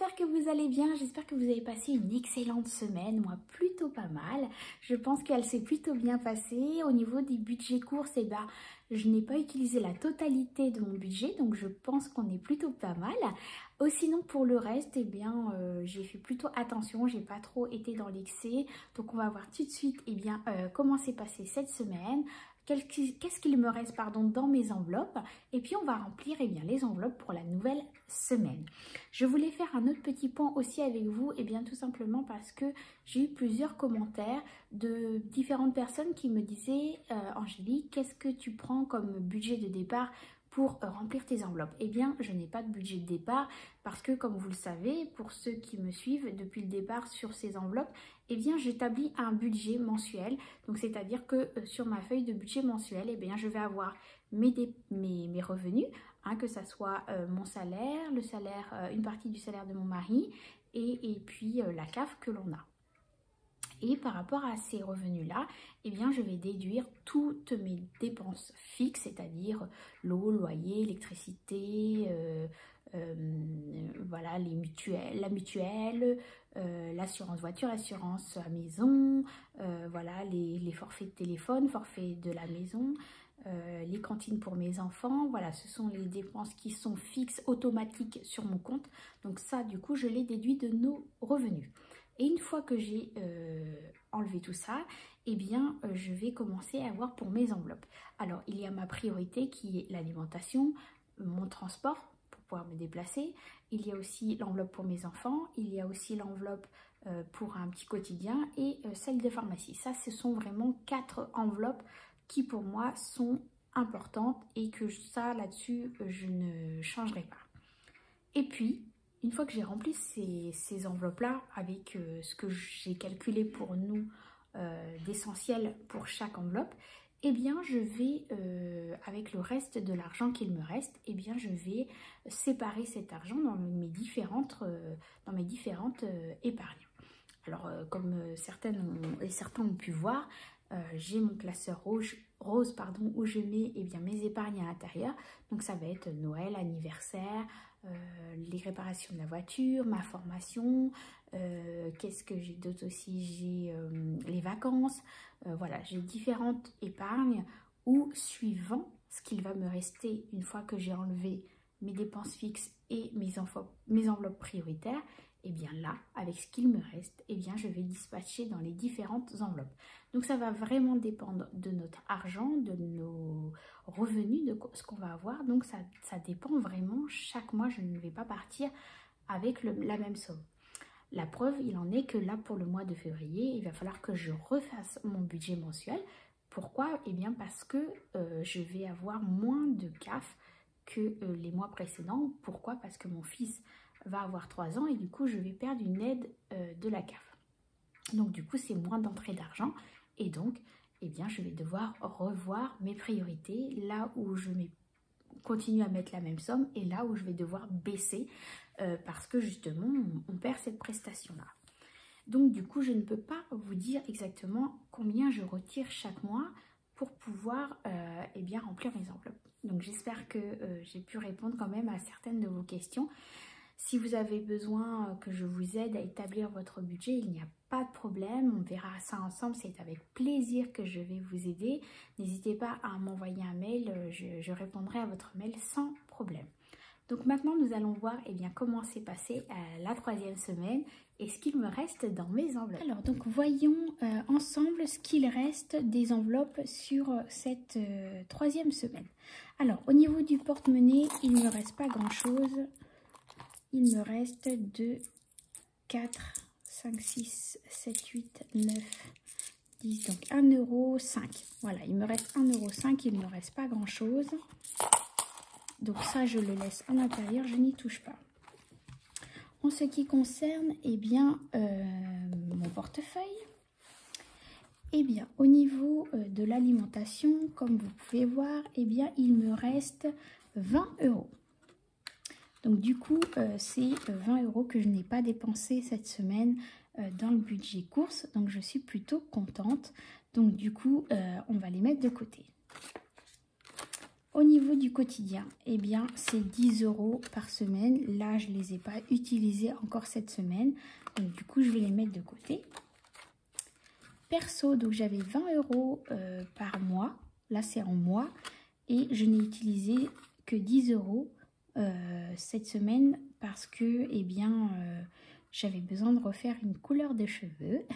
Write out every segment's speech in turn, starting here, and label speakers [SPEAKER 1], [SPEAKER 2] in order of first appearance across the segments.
[SPEAKER 1] j'espère que vous allez bien, j'espère que vous avez passé une excellente semaine, moi plutôt pas mal. Je pense qu'elle s'est plutôt bien passée. Au niveau des budgets courses, eh ben, je n'ai pas utilisé la totalité de mon budget, donc je pense qu'on est plutôt pas mal. Sinon pour le reste, eh bien, j'ai fait plutôt attention, j'ai pas trop été dans l'excès. Donc on va voir tout de suite eh bien, comment s'est passée cette semaine. Qu'est-ce qu'il me reste dans mes enveloppes, et puis on va remplir eh bien, les enveloppes pour la nouvelle semaine. Je voulais faire un autre petit point aussi avec vous, et bien tout simplement parce que j'ai eu plusieurs commentaires de différentes personnes qui me disaient Angélique, qu'est-ce que tu prends comme budget de départ pour remplir tes enveloppes? Eh bien, je n'ai pas de budget de départ parce que, comme vous le savez, pour ceux qui me suivent depuis le départ sur ces enveloppes, eh bien, j'établis un budget mensuel. Donc, c'est-à-dire que sur ma feuille de budget mensuel, eh bien, je vais avoir mes revenus, hein, que ça soit mon salaire, le salaire, une partie du salaire de mon mari et puis la CAF que l'on a. Et par rapport à ces revenus-là, eh bien, je vais déduire toutes mes dépenses fixes, c'est-à-dire l'eau, loyer, électricité, voilà, la mutuelle, l'assurance voiture, assurance à maison, voilà, les forfaits de téléphone, forfaits de la maison, les cantines pour mes enfants. Voilà, ce sont les dépenses qui sont fixes, automatiques sur mon compte. Donc ça, du coup, je les déduis de nos revenus. Et une fois que j'ai enlevé tout ça, eh bien, je vais commencer à voir pour mes enveloppes. Alors, il y a ma priorité qui est l'alimentation, mon transport pour pouvoir me déplacer. Il y a aussi l'enveloppe pour mes enfants. Il y a aussi l'enveloppe pour un petit quotidien et celle de pharmacie. Ça, ce sont vraiment 4 enveloppes qui, pour moi, sont importantes et que ça, là-dessus, je ne changerai pas. Et puis, une fois que j'ai rempli ces enveloppes-là avec ce que j'ai calculé pour nous d'essentiel pour chaque enveloppe, eh bien je vais, avec le reste de l'argent qu'il me reste, eh bien je vais séparer cet argent dans mes différentes épargnes. Alors comme certains ont pu voir, j'ai mon classeur rose où je mets eh bien, mes épargnes à l'intérieur. Donc ça va être Noël, anniversaire, les réparations de la voiture, ma formation, qu'est-ce que j'ai d'autre aussi, j'ai les vacances, voilà, j'ai différentes épargnes où, suivant ce qu'il va me rester une fois que j'ai enlevé mes dépenses fixes et mes enveloppes prioritaires, et bien là, avec ce qu'il me reste, et bien je vais dispatcher dans les différentes enveloppes. Donc ça va vraiment dépendre de notre argent, de nos revenus, de ce qu'on va avoir. Donc ça dépend vraiment. Chaque mois, je ne vais pas partir avec la même somme. La preuve, il en est que là, pour le mois de février, il va falloir que je refasse mon budget mensuel. Pourquoi? Eh bien parce que je vais avoir moins de CAF que les mois précédents. Pourquoi? Parce que mon fils va avoir 3 ans et du coup, je vais perdre une aide de la CAF. Donc du coup, c'est moins d'entrée d'argent et donc, eh bien, je vais devoir revoir mes priorités, là où je continue à mettre la même somme et là où je vais devoir baisser parce que justement, on perd cette prestation-là. Donc du coup, je ne peux pas vous dire exactement combien je retire chaque mois pour pouvoir eh bien, remplir mes enveloppes. Donc j'espère que j'ai pu répondre quand même à certaines de vos questions. Si vous avez besoin que je vous aide à établir votre budget, il n'y a pas de problème, on verra ça ensemble, c'est avec plaisir que je vais vous aider. N'hésitez pas à m'envoyer un mail, je répondrai à votre mail sans problème. Donc maintenant, nous allons voir eh bien, comment s'est passée la 3e semaine et ce qu'il me reste dans mes enveloppes. Alors, donc voyons ensemble ce qu'il reste des enveloppes sur cette 3e semaine. Alors, au niveau du porte-monnaie, il ne me reste pas grand-chose. Il me reste 2, 4, 5, 6, 7, 8, 9, 10, donc 1,05 €. Voilà, il me reste 1,05 €, il ne me reste pas grand chose. Donc ça, je le laisse à l'intérieur, je n'y touche pas. En ce qui concerne, eh bien, mon portefeuille, eh bien, au niveau de l'alimentation, comme vous pouvez voir, eh bien, il me reste 20 €. Donc du coup, c'est 20 € que je n'ai pas dépensé cette semaine dans le budget courses. Donc je suis plutôt contente. Donc du coup, on va les mettre de côté. Au niveau du quotidien, eh bien, c'est 10 € par semaine. Là, je ne les ai pas utilisés encore cette semaine. Donc, du coup, je vais les mettre de côté. Perso, donc j'avais 20 € par mois. Là, c'est en mois. Et je n'ai utilisé que 10 € cette semaine parce que, eh bien, j'avais besoin de refaire une couleur de cheveux.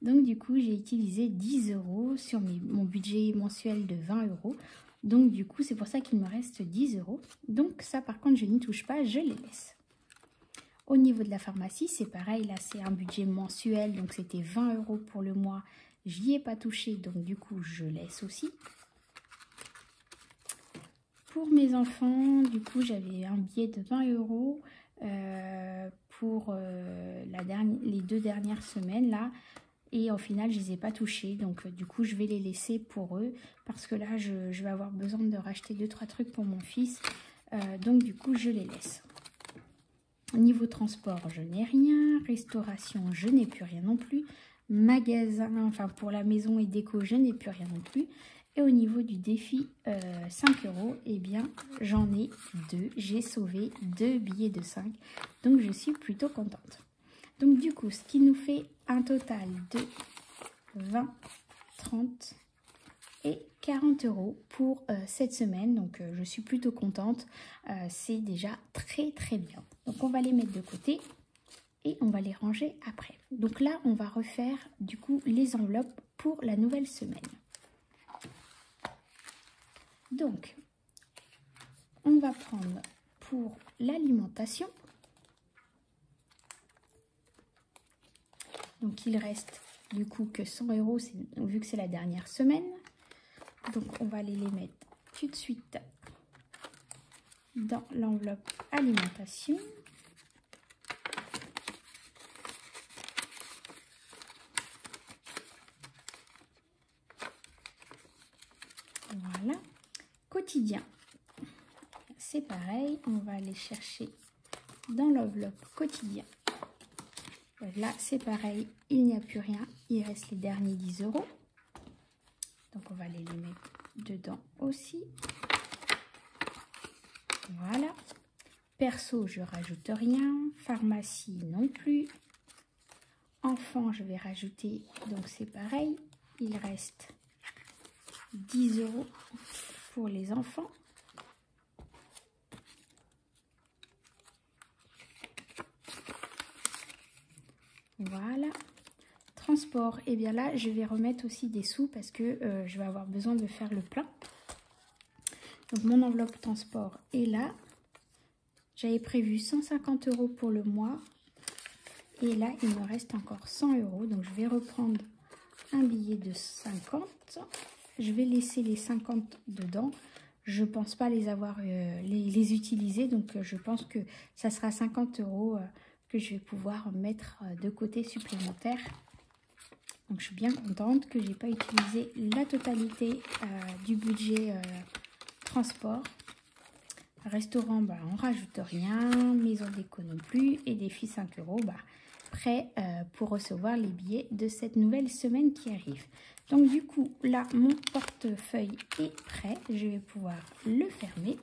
[SPEAKER 1] Donc, du coup, j'ai utilisé 10 € sur mon budget mensuel de 20 €. Donc, du coup, c'est pour ça qu'il me reste 10 €. Donc, ça, par contre, je n'y touche pas, je les laisse. Au niveau de la pharmacie, c'est pareil. Là, c'est un budget mensuel. Donc, c'était 20 € pour le mois. J'y ai pas touché. Donc, du coup, je laisse aussi. Pour mes enfants, du coup, j'avais un billet de 20 € pour les 2 dernières semaines, là. Et au final, je ne les ai pas touchés. Donc, du coup, je vais les laisser pour eux. Parce que là, je vais avoir besoin de racheter 2-3 trucs pour mon fils. Donc, du coup, je les laisse. Au niveau transport, je n'ai rien. Restauration, je n'ai plus rien non plus. Magasin, enfin, pour la maison et déco, je n'ai plus rien non plus. Et au niveau du défi 5 €, eh bien, j'en ai 2. J'ai sauvé 2 billets de 5. Donc, je suis plutôt contente. Donc, du coup, ce qui nous fait un total de 20, 30 et 40 € pour cette semaine. Donc, je suis plutôt contente. C'est déjà très, très bien. Donc, on va les mettre de côté et on va les ranger après. Donc là, on va refaire, du coup, les enveloppes pour la nouvelle semaine. Donc, on va prendre pour l'alimentation. Donc, il reste du coup que 100 € vu que c'est la dernière semaine. Donc, on va aller les mettre tout de suite dans l'enveloppe alimentation. Voilà. Quotidien. C'est pareil, on va aller chercher dans l'enveloppe quotidien. Là, c'est pareil, il n'y a plus rien. Il reste les derniers 10 €. Donc, on va aller les mettre dedans aussi. Voilà. Perso, je rajoute rien. Pharmacie, non plus. Enfant, je vais rajouter. Donc, c'est pareil. Il reste 10 € pour les enfants. Voilà. Transport, et bien là, je vais remettre aussi des sous parce que je vais avoir besoin de faire le plein. Donc, mon enveloppe transport est là. J'avais prévu 150 € pour le mois. Et là, il me reste encore 100 €. Donc, je vais reprendre un billet de 50. Je vais laisser les 50 dedans. Je ne pense pas les avoir les utiliser. Donc, je pense que ça sera 50 € que je vais pouvoir mettre de côté supplémentaire. Donc, je suis bien contente que je n'ai pas utilisé la totalité du budget transport. Restaurant, bah, on rajoute rien. Maison déco non plus. Et défi 5 €, bah, prêt pour recevoir les billets de cette nouvelle semaine qui arrive. Donc, du coup, là, mon portefeuille est prêt. Je vais pouvoir le fermer.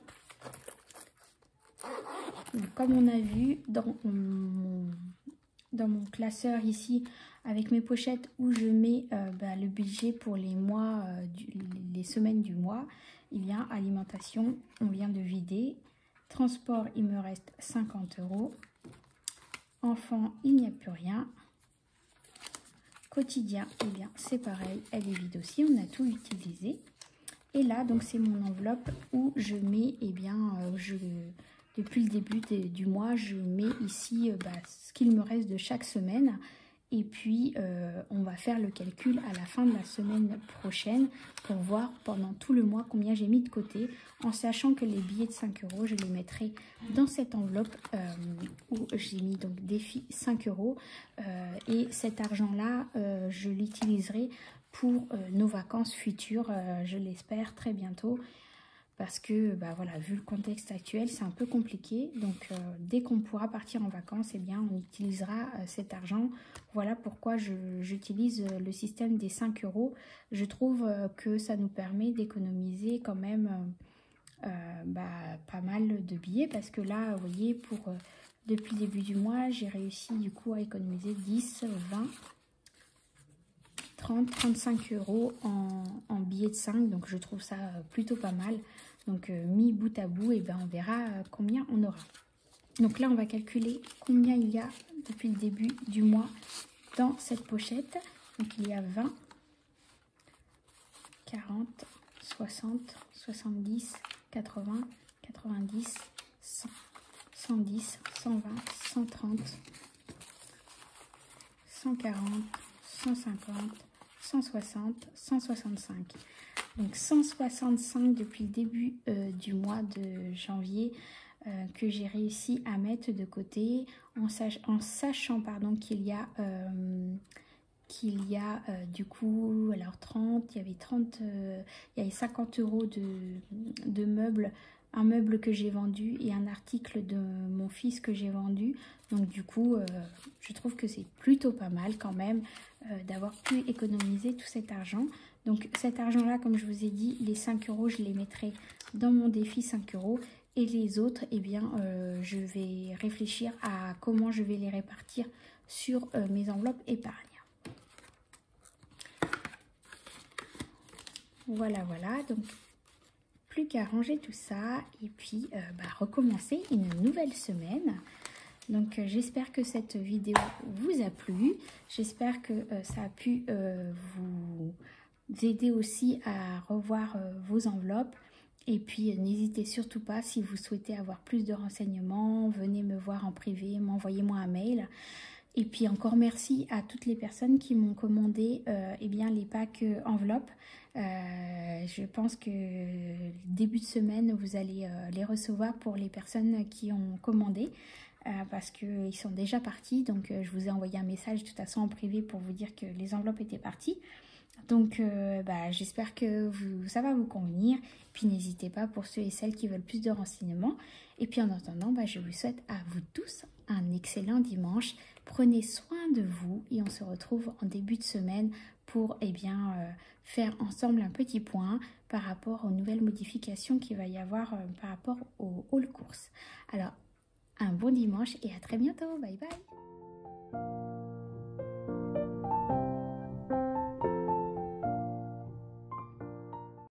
[SPEAKER 1] Donc, comme on a vu dans mon classeur ici, avec mes pochettes où je mets le budget pour les mois, les semaines du mois, il y a alimentation, on vient de vider. Transport, il me reste 50 €. Enfant, il n'y a plus rien. Quotidien, eh bien, c'est pareil, elle est vide aussi, on a tout utilisé. Et là, donc, c'est mon enveloppe où je mets, eh bien, depuis le début du mois, je mets ici ce qu'il me reste de chaque semaine. Et puis, on va faire le calcul à la fin de la semaine prochaine pour voir pendant tout le mois combien j'ai mis de côté, en sachant que les billets de 5 €, je les mettrai dans cette enveloppe où j'ai mis donc défi 5 €. Et cet argent-là, je l'utiliserai pour nos vacances futures, je l'espère très bientôt. Parce que, voilà, vu le contexte actuel, c'est un peu compliqué. Donc, dès qu'on pourra partir en vacances, eh bien, on utilisera cet argent. Voilà pourquoi j'utilise le système des 5 €. Je trouve que ça nous permet d'économiser quand même pas mal de billets parce que là, vous voyez, depuis le début du mois, j'ai réussi du coup à économiser 10, 20, 30, 35 euros en billets de 5. Donc je trouve ça plutôt pas mal. Donc mis bout à bout, et ben, on verra combien on aura. Donc là, on va calculer combien il y a depuis le début du mois dans cette pochette. Donc il y a 20, 40, 60, 70, 80, 90, 100, 110, 120, 130, 140, 150, 160, 165. Donc 165 depuis le début du mois de janvier que j'ai réussi à mettre de côté en sachant pardon, qu'il y a du coup, alors 30, il y avait 50 euros de meubles, un meuble que j'ai vendu et un article de mon fils que j'ai vendu. Donc du coup, je trouve que c'est plutôt pas mal quand même d'avoir pu économiser tout cet argent. Donc cet argent-là, comme je vous ai dit, les 5 euros, je les mettrai dans mon défi 5 euros. Et les autres, eh bien, je vais réfléchir à comment je vais les répartir sur mes enveloppes épargne. Voilà, donc plus qu'à ranger tout ça et puis recommencer une nouvelle semaine. Donc j'espère que cette vidéo vous a plu. J'espère que ça a pu vous aider aussi à revoir vos enveloppes. Et puis n'hésitez surtout pas, si vous souhaitez avoir plus de renseignements, venez me voir en privé, m'envoyez-moi un mail. Et puis encore merci à toutes les personnes qui m'ont commandé les packs enveloppes. Je pense que début de semaine, vous allez les recevoir pour les personnes qui ont commandé. Parce qu'ils sont déjà partis. Donc je vous ai envoyé un message de toute façon en privé pour vous dire que les enveloppes étaient parties. Donc j'espère que ça va vous convenir. Puis n'hésitez pas pour ceux et celles qui veulent plus de renseignements. Et puis en attendant, je vous souhaite à vous tous un excellent dimanche. Prenez soin de vous et on se retrouve en début de semaine pour faire ensemble un petit point par rapport aux nouvelles modifications qu'il va y avoir par rapport au hall course. Alors, un bon dimanche et à très bientôt. Bye bye.